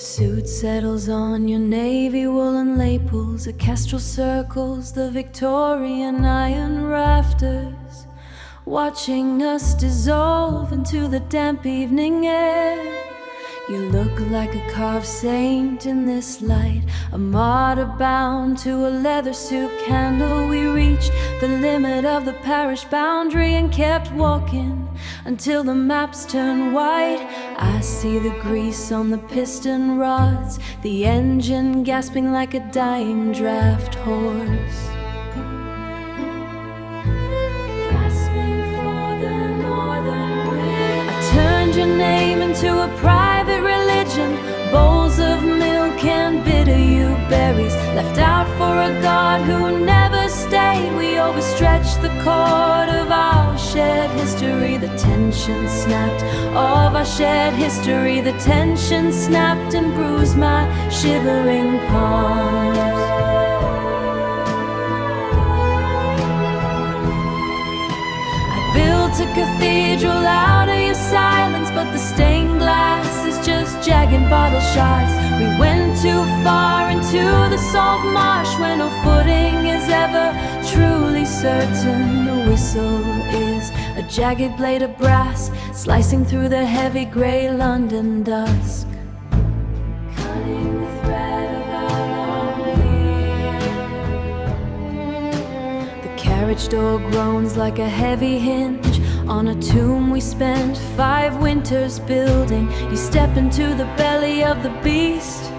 suit settles on your navy woolen lapels, orchestral circles, the Victorian iron rafters, watching us dissolve into the damp evening air. You look like a carved saint in this light, a martyr bound to a leather suit candle. We reached the limit of the parish boundary and kept walking until the maps turned white. I see the grease on the piston rods, the engine gasping like a dying draft horse. Your name into a private religion, bowls of milk and bitter you berries, left out for a God who never stayed. We overstretched the cord of our shared history. The tension snapped of our shared history. The tension snapped and bruised my shivering palms. A cathedral out of your silence, but the stained glass is just jagged bottle shards. We went too far into the salt marsh where no footing is ever truly certain. The whistle is a jagged blade of brass slicing through the heavy grey London dusk, cutting the thread of our long. The carriage door groans like a heavy hinge on a tomb we spent 5 winters building. You step into the belly of the beast.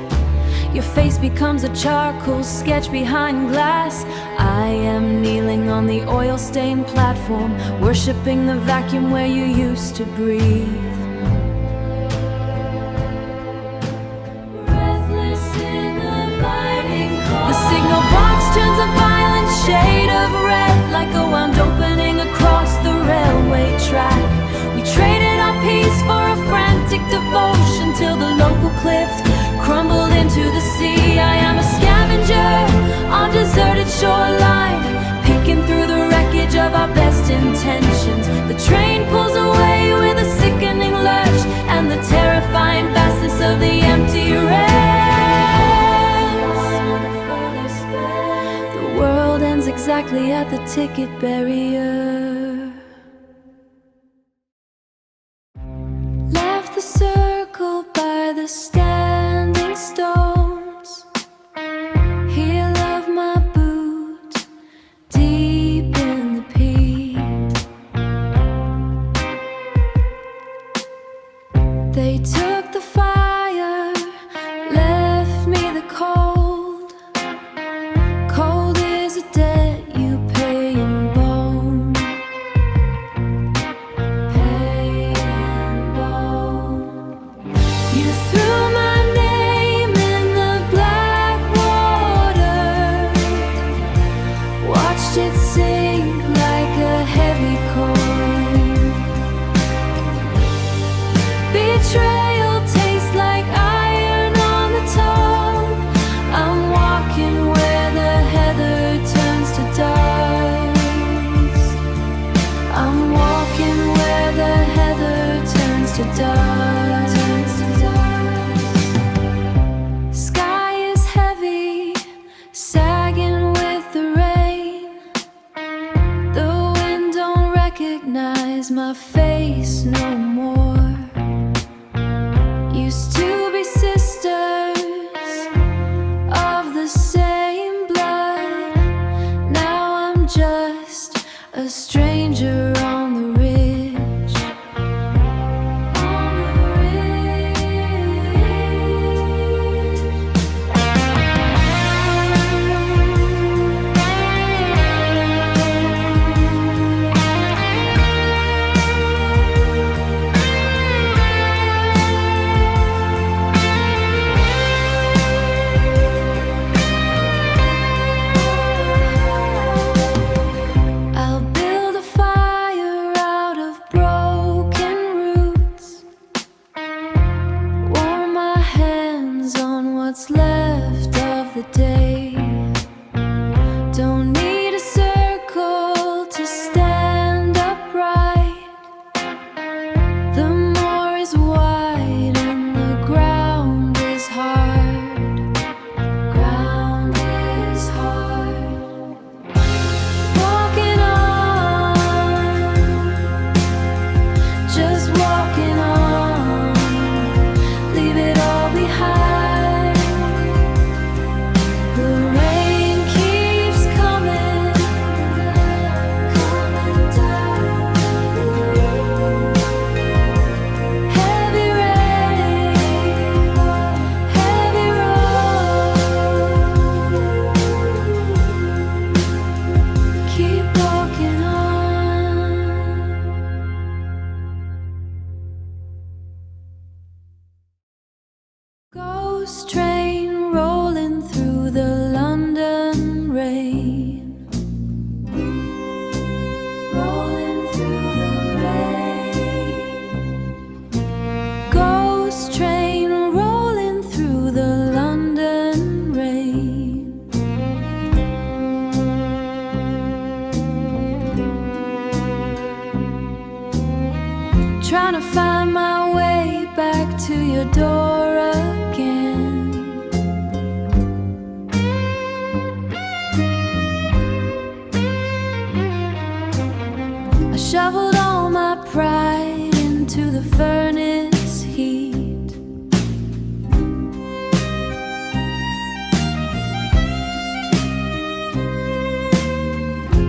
Your face becomes a charcoal sketch behind glass. I am kneeling on the oil-stained platform, worshipping the vacuum where you used to breathe. Breathless in the biting cold. The signal box turns a violent shade of red, like a wound opening across the railway track. We traded our peace for a frantic devotion till the local cliff crumbled into the sea. I am a scavenger on deserted shoreline, picking through the wreckage of our best intentions. The train pulls away with a sickening lurch and the terrifying vastness of the empty rails. The world ends exactly at the ticket barrier. Left the circle by the standing stones, heel of my boot deep in the peat. They took the fire, left me the cold. Cold is a debt you pay in bone. Pay in bone. You threw my name in the black water, watched it sink like a heavy coin. Betrayal tastes like iron on the tongue. I'm walking where the heather turns to dust. I'm walking where the heather turns to dust. Sky is heavy, sagging with the rain. The wind don't recognize my face no more. Used to be sisters of the same blood. Now I'm just a stranger on the ridge. On the I'll build a fire I find my way back to your door again. I shoveled all my pride into the furnace heat.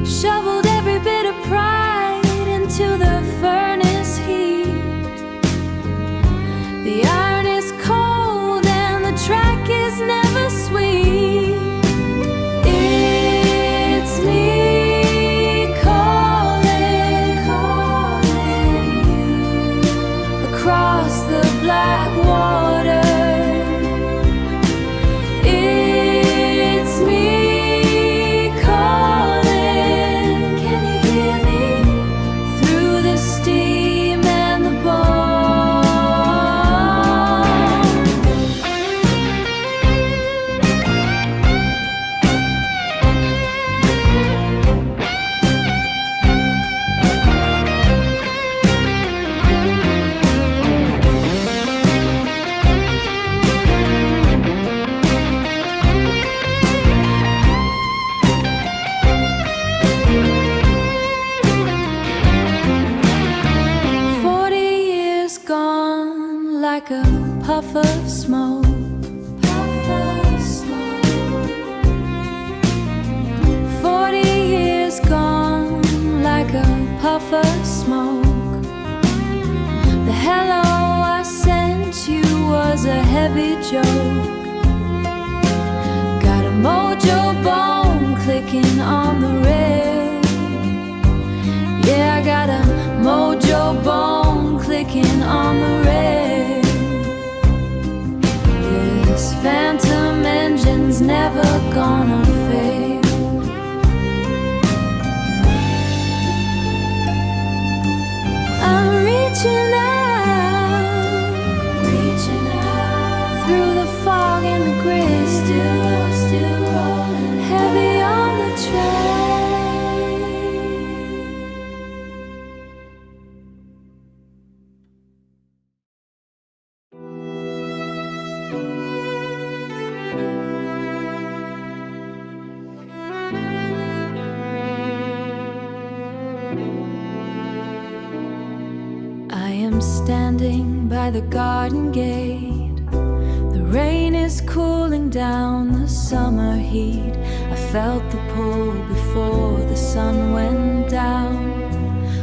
Shoveled every bit of pride into the furnace heat. The iron is cold and the track is never sweet. It's me calling you across the black water. It's me calling. Can you hear me through the steam and the like a puff of smoke. Puff of smoke. 40 years gone like a puff of smoke. The hello I sent you was a heavy joke. Got a mojo bone clicking on the rail. Yeah, I got a mojo bone clicking on the rail. This phantom engine's never gonna fail. I'm reaching out through the fog and the gray. Still rolling heavy on the track. Standing by the garden gate, the rain is cooling down the summer heat. I felt the pull before the sun went down,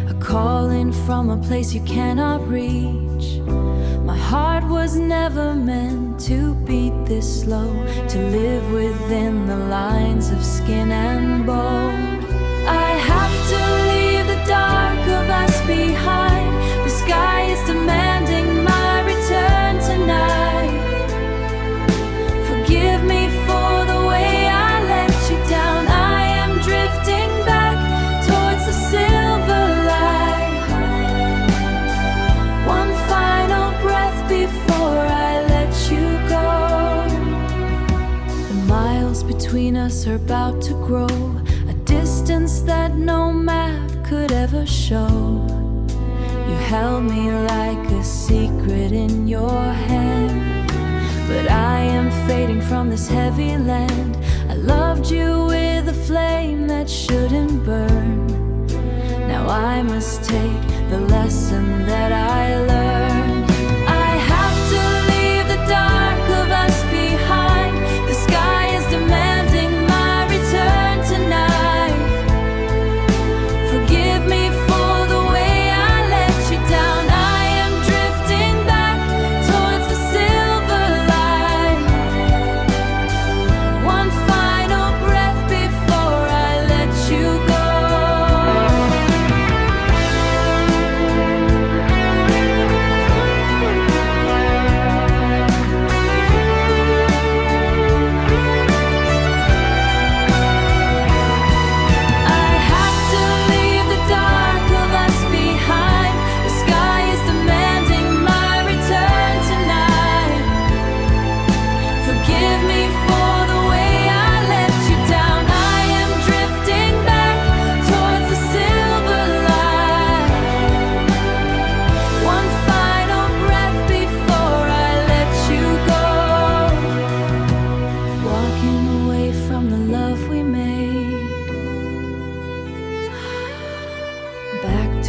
a calling from a place you cannot reach. My heart was never meant to beat this slow, to live within the lines of skin and bone. I have to leave the dark of us behind. The sky is demanding my return tonight. Forgive me for the way I let you down. I am drifting back towards the silver light. One final breath before I let you go. The miles between us are about to grow, a distance that no map could ever show. You held me like a secret in your hand, but I am fading from this heavy land. I loved you with a flame that shouldn't burn. Now I must take the lesson that I learned. I have to leave the dark of us behind. The sky is demanding my return tonight. Forgive me for the way I let you down. I am drifting back towards the silver light. One final breath before I let you go.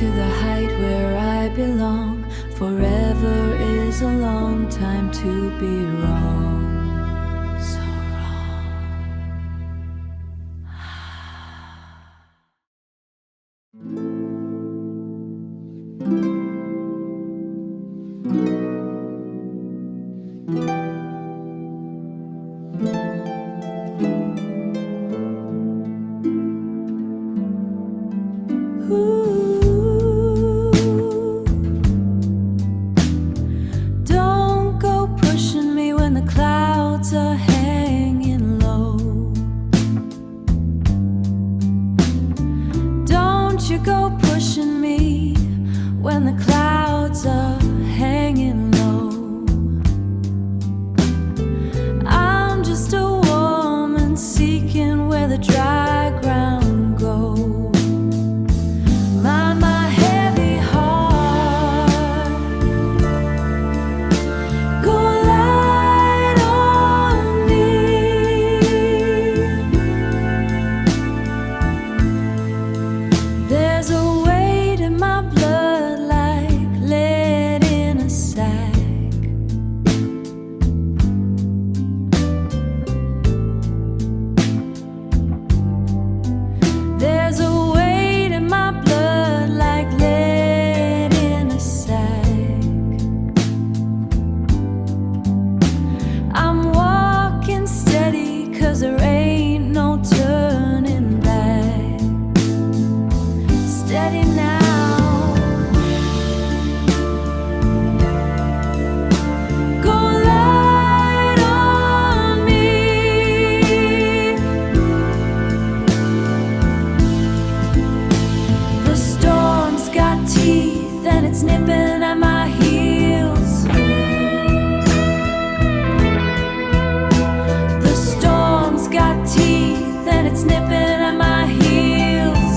to the height where I belong. Forever is a long time to be wrong. So don't go pushing me when the clouds are hanging low. Don't you go pushing me when the clouds are hanging low. I'm just a woman seeking where the dry ground goes. My heavy heart, go light on me. There's a weight in my blood like lead in a sack. There's a weight in my blood like lead in a sack. I'm walking steady 'cause there ain't no turning back. Steady now. Go light on me. The storm's got teeth and it's nipping at my heels. The storm's got teeth and it's nipping at my heels.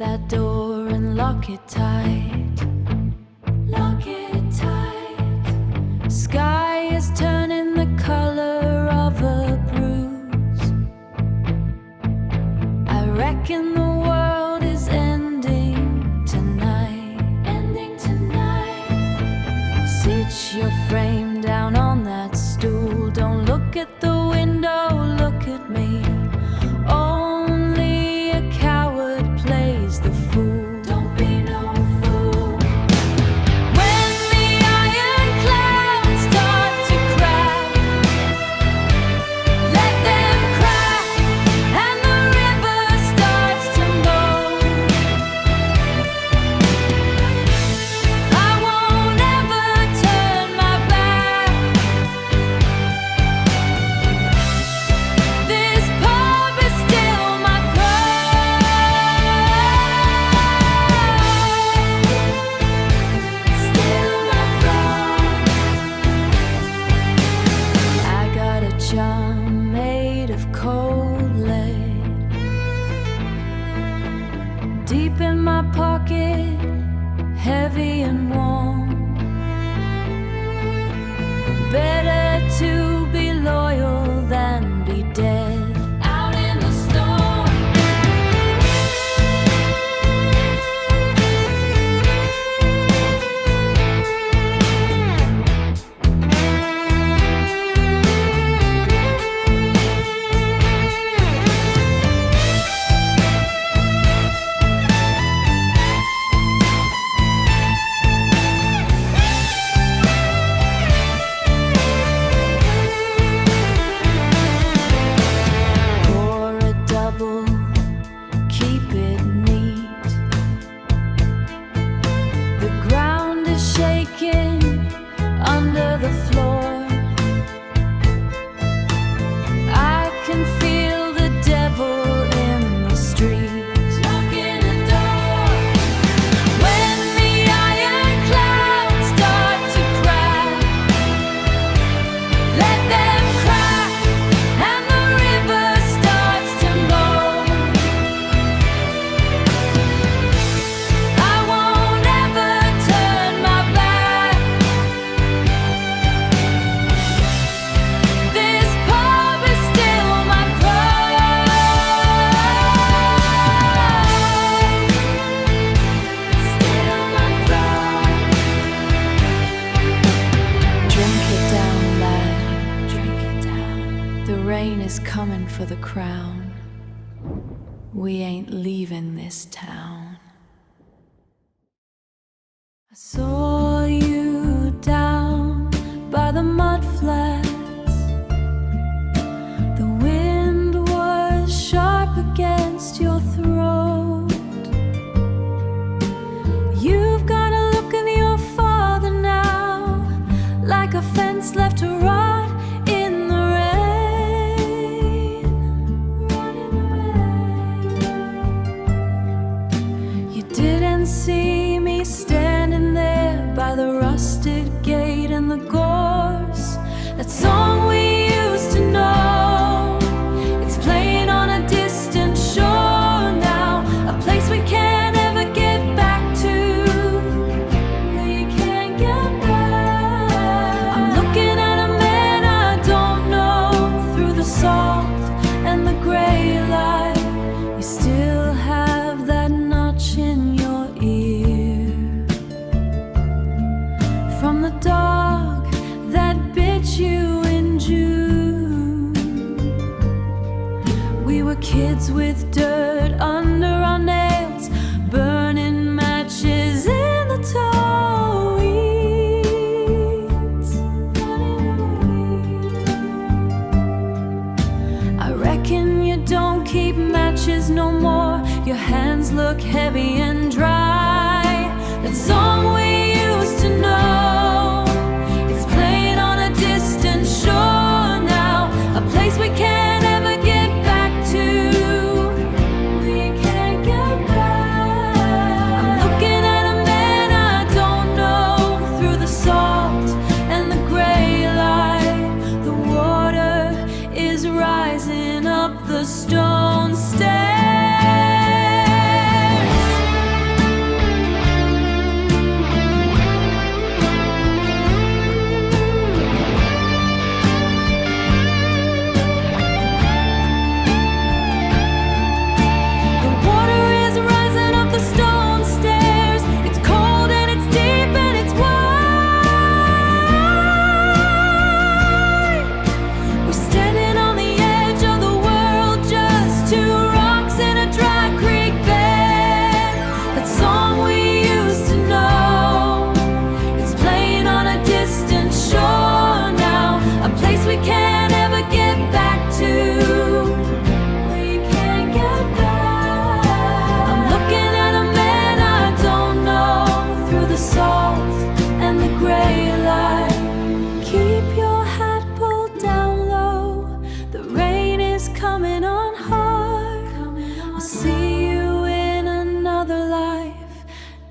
that door and lock it tight. Lock it tight. Sky is turning the color of a bruise. I reckon the world is ending tonight. Ending tonight. Sit your frame down on that stool. Don't look at the window, look at me. Only a coward plays the fool. Don't be no fool. When the iron clouds start to crack, let them crack, and the river starts to moan. I won't ever turn my back. This pub is still my throne. Still my throne. I got a charm made of cold lead, deep in my pocket, heavy and warm. Better to be loyal than be dead. Out in the storm. Pour a double, keep it neat. The ground is shaking under the floor. I can feel the devil in the street. Knocking the door. When the iron clouds start to crack, let them crack, and the river starts to moan. I won't ever turn my back. This pub is still my throne. Still my throne. Drink it down, lad. Drink it down. The rain is coming for the crown. We ain't leaving this town. I saw you down by the mud flats. The wind was sharp against your throat. You've got a look of your father now, like a fence left to rot in the rain. Rot in the rain. You didn't see me standing there by the rusted gate and the gorse. That song we used to know, it's playing on a distant shore now, a place we can't ever get back to. We can't get back. I'm looking at a man I don't know through the salt and the gray light. You still have that notch in your ear from the dog that bit you in June. We were kids with dirt under our nails, burning matches in the tall weeds. I reckon you don't keep matches no more. Your hands look heavy and dry. That song we used to know, it's playing on a distant shore now, a place we can't ever get back to. We can't get back. I'm looking at a man I don't know through the salt and the gray light. The water is rising up the stone stairs.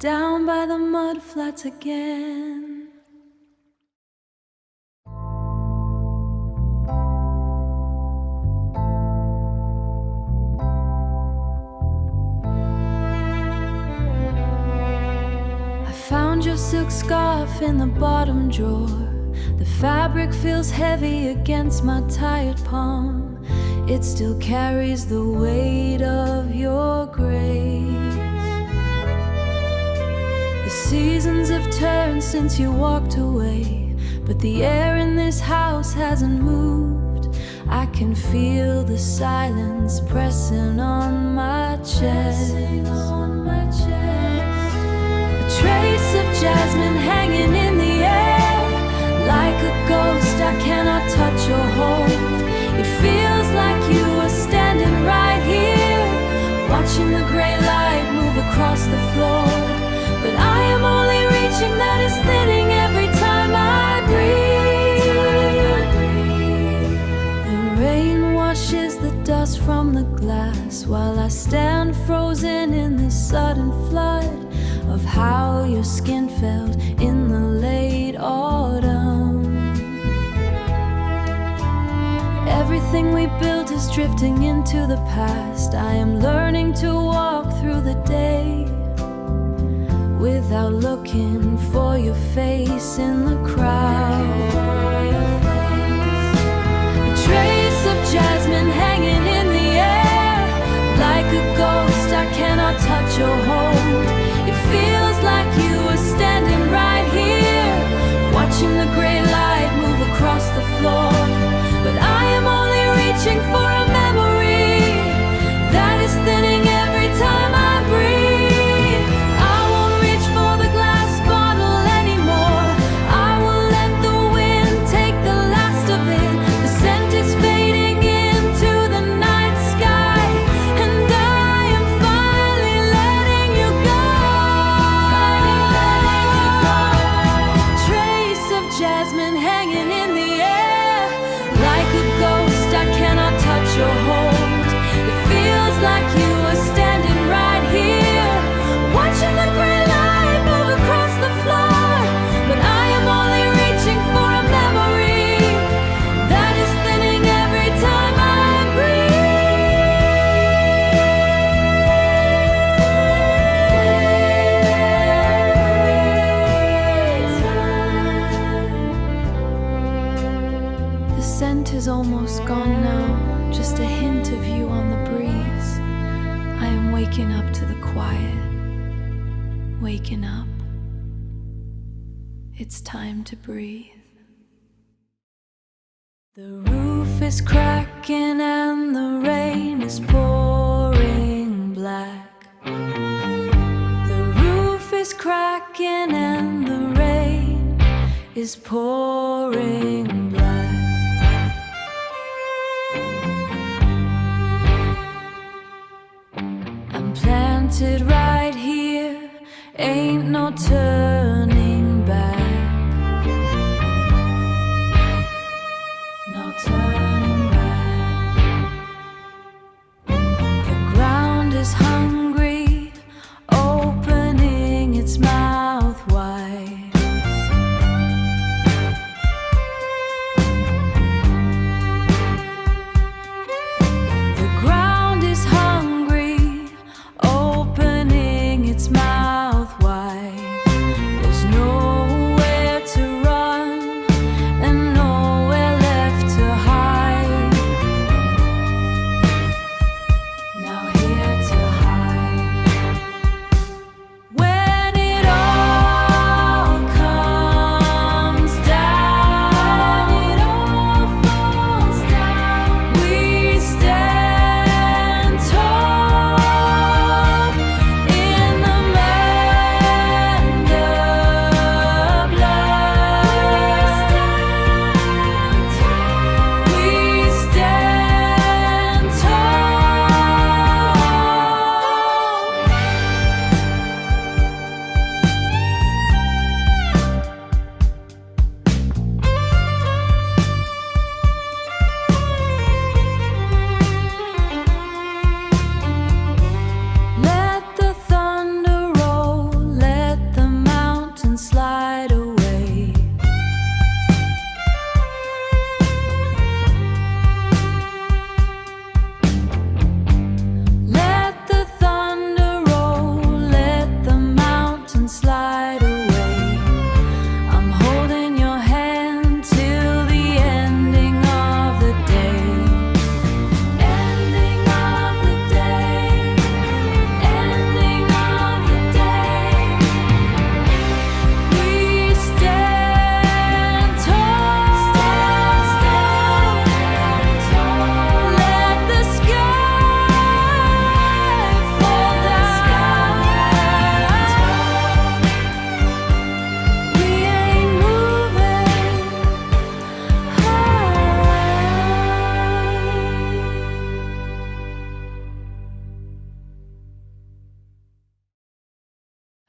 down by the mud flats again. I found your silk scarf in the bottom drawer. The fabric feels heavy against my tired palm. It still carries the weight of your grace. The seasons have turned since you walked away, but the air in this house hasn't moved. I can feel the silence pressing on my chest. A trace of jasmine hanging in the air, like a ghost I cannot touch or hold. It feels like you are standing right here, watching the gray light move across the floor. But I am only reaching that is thinning every time I breathe. The rain washes the dust from the glass while I stand frozen in this sudden flood of how your skin felt in the late autumn. Everything we built is drifting into the past. I am learning to walk through the day without looking for your face in the crowd. A trace of jasmine hanging in the air, like a ghost I cannot touch or hold. It feels like you are standing right here, watching the gray light move across the floor. But I am only reaching for a memory that is thinning every time I breathe. I won't reach for the glass bottle anymore. I will let the wind take the last of it. The scent is fading into the night sky, and I am finally letting you go. Trace of jasmine hanging in the air, like a ghost I cannot touch or hold. It feels like you are standing right here, watching the gray light move across the floor. But I am only reaching for a memory that is thinning every time I breathe. The scent is almost gone now, just a hint of you on the breeze. I am waking up to the quiet, waking up. It's time to breathe. The roof is cracking and the rain is pouring black. The roof is cracking and the rain is pouring black. I'm planted right here, ain't no turning back. No turning back. The ground is hungry, opening its mouth wide. The ground is hungry, opening its mouth wide. There's no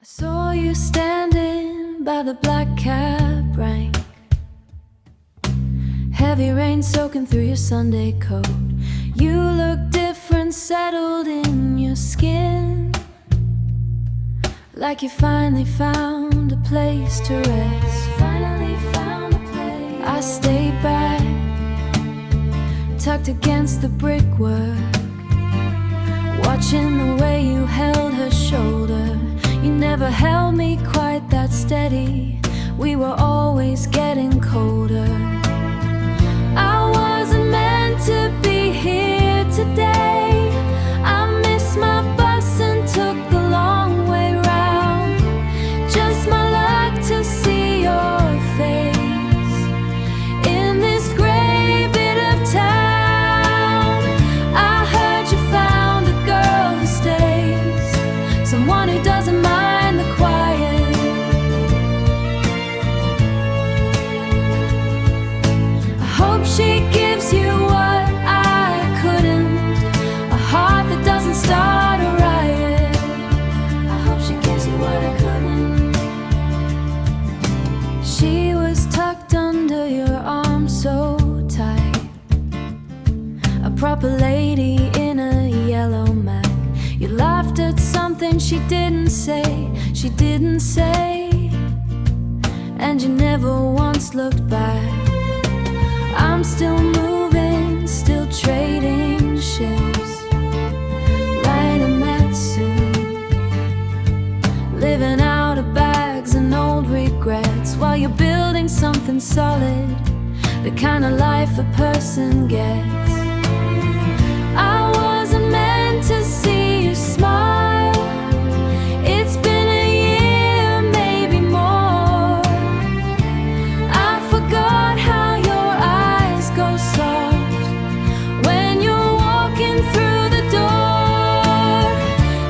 I saw you standing by the black cab rank, heavy rain soaking through your Sunday coat. You look different, settled in your skin, like you finally found a place to rest. Finally found a place. I stayed back, tucked against the brickwork, watching the way you held her shoulder. You never held me quite that steady. We were always getting colder. I wasn't meant to be here today. I missed my bus and took the long way round. Just my luck to see your face in this gray bit of town. I heard you found a girl who stays, someone who doesn't mind the quiet. I hope she gives you what I couldn't, a heart that doesn't start a riot. I hope she gives you what I couldn't. She was tucked under your arm so tight, a proper lady in a yellow Mac. You laughed at something she didn't say, and you never once looked back. I'm still moving, still trading ships, riding Matsu, living out of bags and old regrets, while you're building something solid, the kind of life a person gets. I wasn't meant to see you smile. It's been a year, maybe more. I forgot how your eyes go soft when you're walking through the door.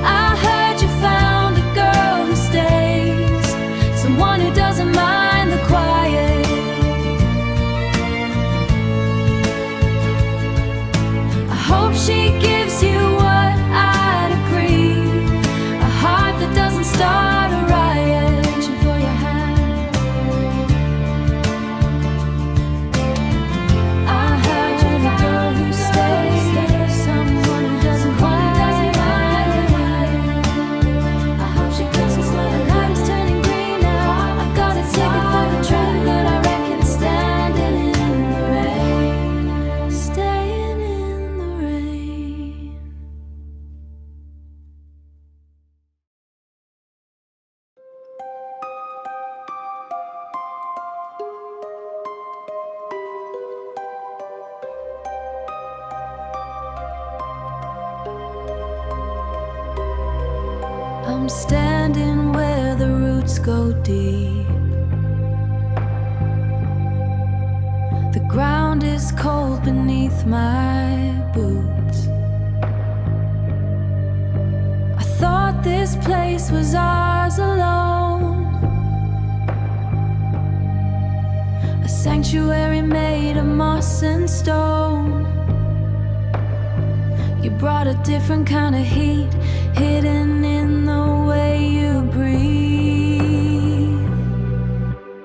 I heard you found a girl who stays, someone who doesn't mind the quiet. I hope she gives you what I'd agree, a heart that doesn't start a riot. Reaching for your hand. I heard you found a girl who stays, someone who doesn't mind the quiet. I hope she gives us what the light is turning green now. I've got a ticket for the train that I reckon standing in the rain, staying in the rain. I'm standing where the roots go deep. The ground is cold beneath my boots. I thought this place was ours alone, a sanctuary made of moss and stone. You brought a different kind of heat, hidden in the way you breathe.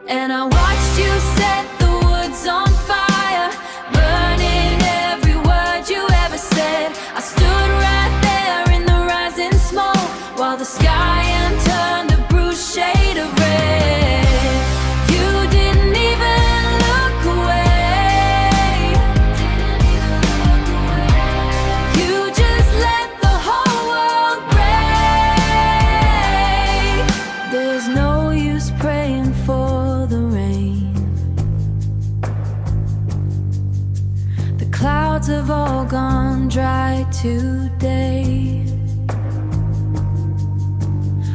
And I watched you set the woods on fire, burning every word you ever said. I stood right there in the rising smoke, while the sky turned a bruised shade of red. You didn't even look away. You just let the whole world break. There's no use praying for the rain. The clouds have all gone dry today.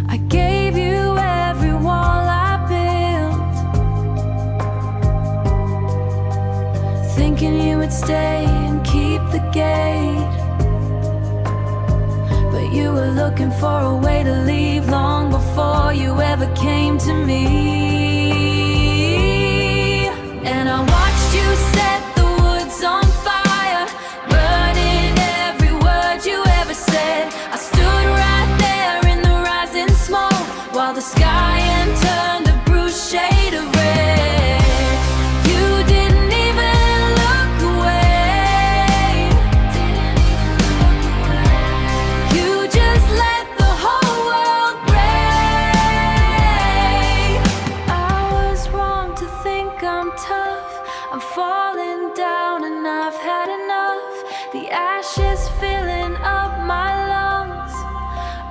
I gave you every wall I built, thinking you would stay and keep the gate. But you were looking for a way to leave long before you ever came to me. And I watched you set the woods on fire, burning every word you ever said. I stood right there in the rising smoke, while the sky and turned a bruised shade of red. You didn't even look away. You just let the whole world break. I was wrong to think I'm tough. I'm falling down and I've had enough. The ashes filling up my lungs.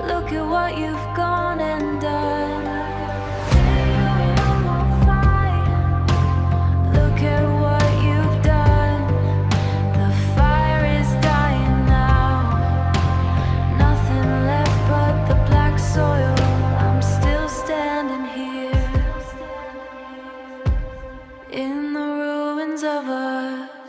Look at what you've gone and done. Look at what you've done. The fire is dying now. Nothing left but the black soil. I'm still standing here in the ruins of a